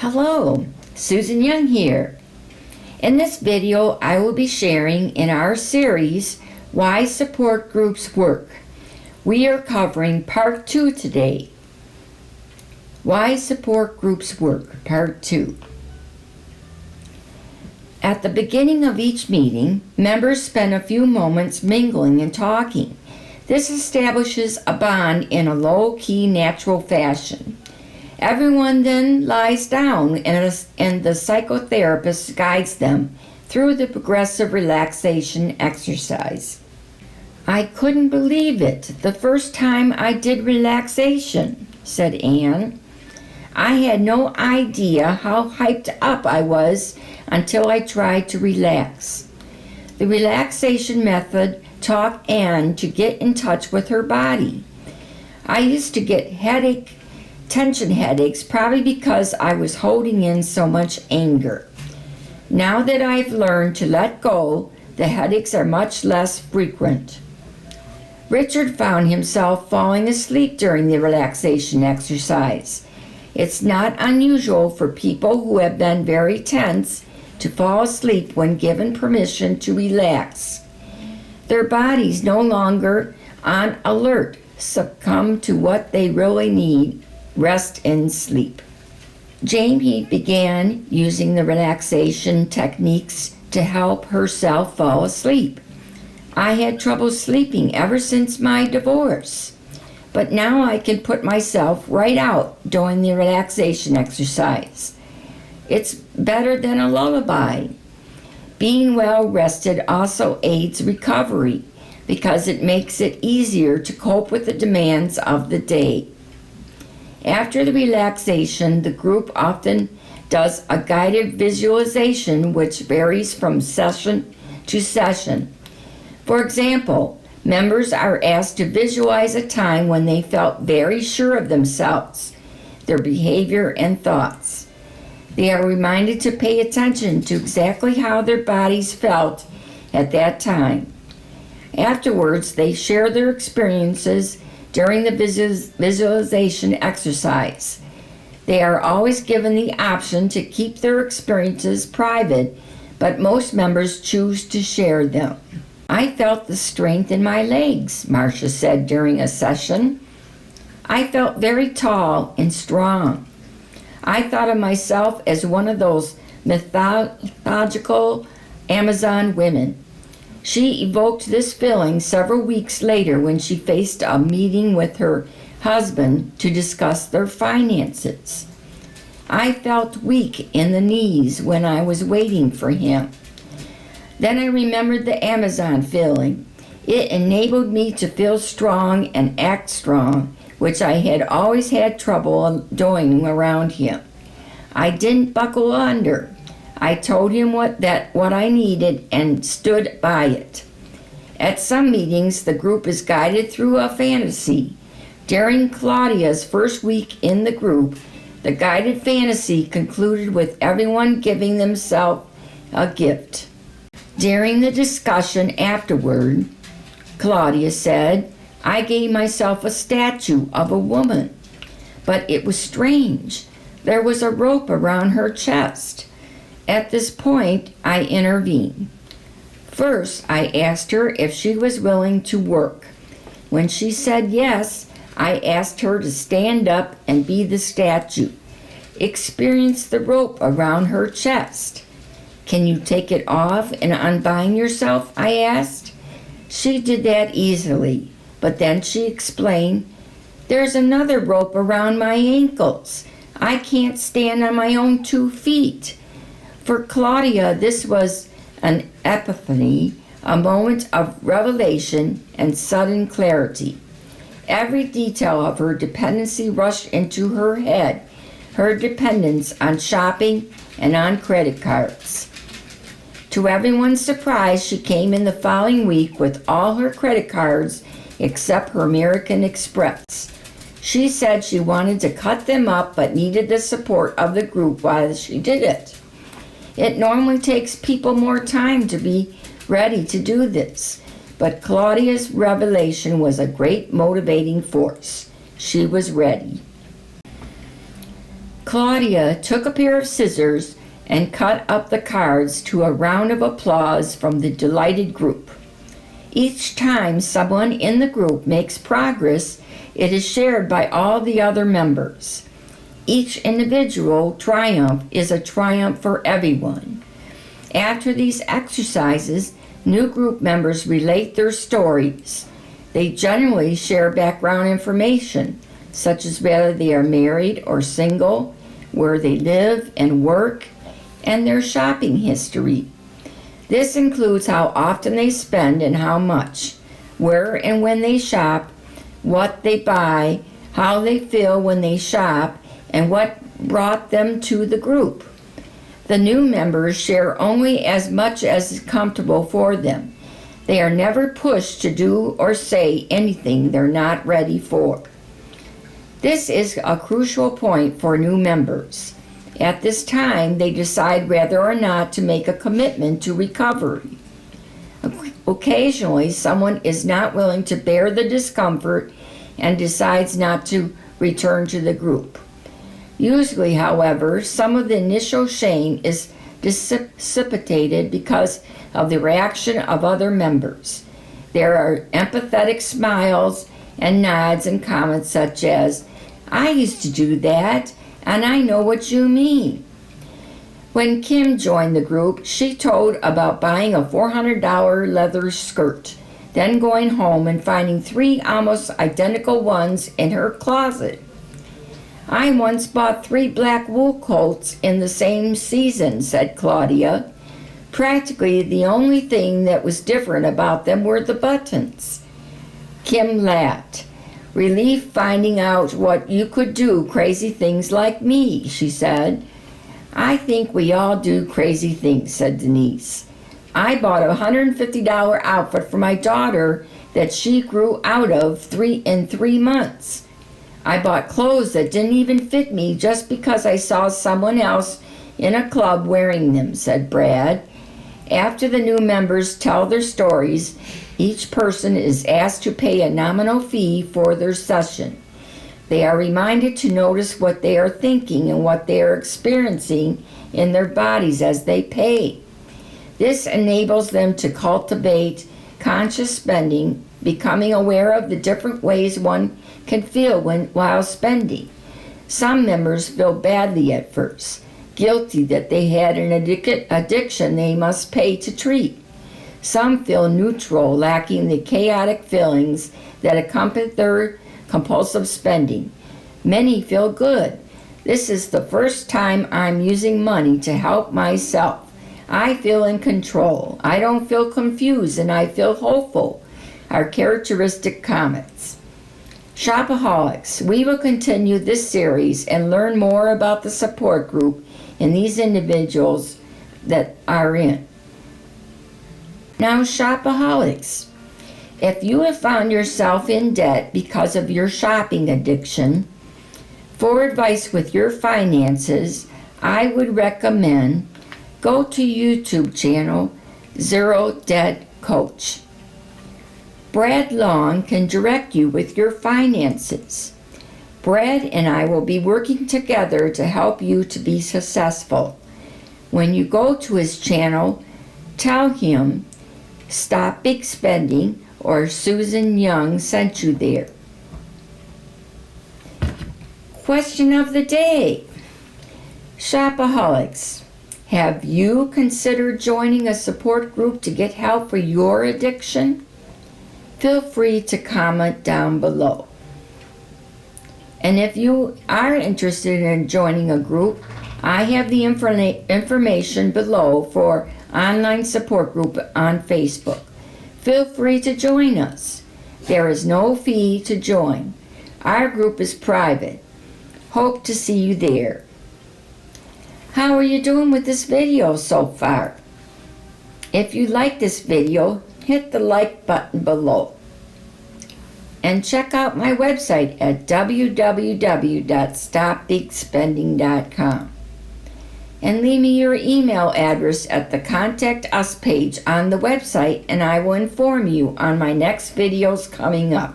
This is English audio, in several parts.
Hello, Susan Young here. In this video, I will be sharing in our series, Why Support Groups Work. We are covering Part 2 today. Why Support Groups Work, Part 2. At the beginning of each meeting, members spend a few moments mingling and talking. This establishes a bond in a low-key, natural fashion. Everyone then lies down and the psychotherapist guides them through the progressive relaxation exercise. I couldn't believe it the first time I did relaxation, said Anne. I had no idea how hyped up I was until I tried to relax. The relaxation method taught Anne to get in touch with her body. I used to get tension headaches, probably because I was holding in so much anger. Now that I've learned to let go, the headaches are much less frequent. Richard found himself falling asleep during the relaxation exercise. It's not unusual for people who have been very tense to fall asleep when given permission to relax. Their bodies no longer on alert succumb to what they really need, rest and sleep. Jamie began using the relaxation techniques to help herself fall asleep. I had trouble sleeping ever since my divorce, but now I can put myself right out doing the relaxation exercise. It's better than a lullaby. Being well rested also aids recovery because it makes it easier to cope with the demands of the day. After the relaxation, the group often does a guided visualization which varies from session to session. For example, members are asked to visualize a time when they felt very sure of themselves, their behavior and thoughts. They are reminded to pay attention to exactly how their bodies felt at that time. Afterwards, they share their experiences during the visualization exercise. They are always given the option to keep their experiences private, but most members choose to share them. I felt the strength in my legs, Marsha said during a session. I felt very tall and strong. I thought of myself as one of those mythological Amazon women. She evoked this feeling several weeks later when she faced a meeting with her husband to discuss their finances. I felt weak in the knees when I was waiting for him. Then I remembered the Amazon feeling. It enabled me to feel strong and act strong, which I had always had trouble doing around him. I didn't buckle under. I told him what I needed and stood by it. At some meetings, the group is guided through a fantasy. During Claudia's first week in the group, the guided fantasy concluded with everyone giving themselves a gift. During the discussion afterward, Claudia said, I gave myself a statue of a woman, but it was strange. There was a rope around her chest. At this point, I intervened. First, I asked her if she was willing to work. When she said yes, I asked her to stand up and be the statue. Experience the rope around her chest. Can you take it off and unbind yourself? I asked. She did that easily, but then she explained, there's another rope around my ankles. I can't stand on my own 2 feet. For Claudia, this was an epiphany, a moment of revelation and sudden clarity. Every detail of her dependency rushed into her head, her dependence on shopping and on credit cards. To everyone's surprise, she came in the following week with all her credit cards except her American Express. She said she wanted to cut them up but needed the support of the group while she did it. It normally takes people more time to be ready to do this, but Claudia's revelation was a great motivating force. She was ready. Claudia took a pair of scissors and cut up the cards to a round of applause from the delighted group. Each time someone in the group makes progress, it is shared by all the other members. Each individual triumph is a triumph for everyone. After these exercises, new group members relate their stories. They generally share background information, such as whether they are married or single, where they live and work, and their shopping history. This includes how often they spend and how much, where and when they shop, what they buy, how they feel when they shop, and what brought them to the group. The new members share only as much as is comfortable for them. They are never pushed to do or say anything they're not ready for. This is a crucial point for new members. At this time, they decide whether or not to make a commitment to recovery. Occasionally, someone is not willing to bear the discomfort and decides not to return to the group. Usually, however, some of the initial shame is dissipated because of the reaction of other members. There are empathetic smiles and nods and comments such as, "I used to do that, and I know what you mean." When Kim joined the group, she told about buying a $400 leather skirt, then going home and finding 3 almost identical ones in her closet. "I once bought 3 black wool coats in the same season," said Claudia. "Practically the only thing that was different about them were the buttons." Kim laughed. "Relief finding out what you could do crazy things like me," she said. "I think we all do crazy things," said Denise. "I bought a $150 outfit for my daughter that she grew out of in 3 months. I bought clothes that didn't even fit me just because I saw someone else in a club wearing them," said Brad. After the new members tell their stories, each person is asked to pay a nominal fee for their session. They are reminded to notice what they are thinking and what they are experiencing in their bodies as they pay. This enables them to cultivate conscious spending, becoming aware of the different ways one can feel while spending. Some members feel badly at first, guilty that they had an addiction they must pay to treat. Some feel neutral, lacking the chaotic feelings that accompany their compulsive spending. Many feel good. "This is the first time I'm using money to help myself. I feel in control. I don't feel confused and I feel hopeful," are characteristic comments. Shopaholics, we will continue this series and learn more about the support group and these individuals that are in. Now, Shopaholics, if you have found yourself in debt because of your shopping addiction, for advice with your finances, I would recommend go to YouTube channel Zero Debt Coach. Brad Long can direct you with your finances. Brad and I will be working together to help you to be successful. When you go to his channel, tell him Stop Big Spending or Susan Young sent you there. Question of the day. Shopaholics, have you considered joining a support group to get help for your addiction? Feel free to comment down below. And if you are interested in joining a group, I have the information below for online support group on Facebook. Feel free to join us. There is no fee to join. Our group is private. Hope to see you there. How are you doing with this video so far? If you like this video, hit the like button below. And check out my website at www.stopbigspending.com. And leave me your email address at the Contact Us page on the website, and I will inform you on my next videos coming up.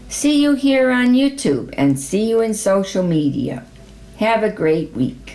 See you here on YouTube, and see you in social media. Have a great week.